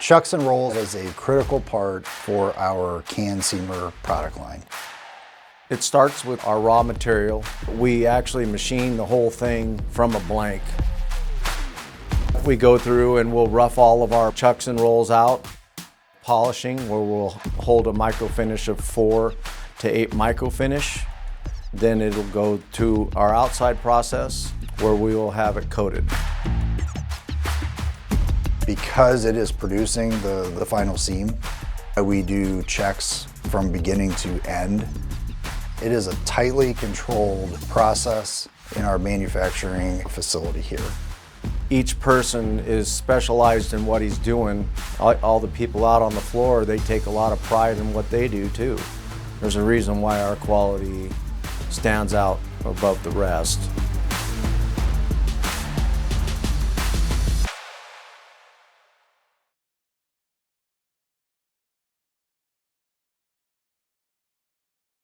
Chucks and rolls is a critical part for our can seamer product line. It starts with our raw material. We actually machine the whole thing from a blank. We go through and we'll rough all of our chucks and rolls out. Polishing, where we'll hold a micro finish of 4 to 8 micro finish. Then it'll go to our outside process where we will have it coated. Because it is producing the final seam, we do checks from beginning to end. It is a tightly controlled process in our manufacturing facility here. Each person is specialized in what he's doing. All the people out on the floor, they take a lot of pride in what they do too. There's a reason why our quality stands out above the rest.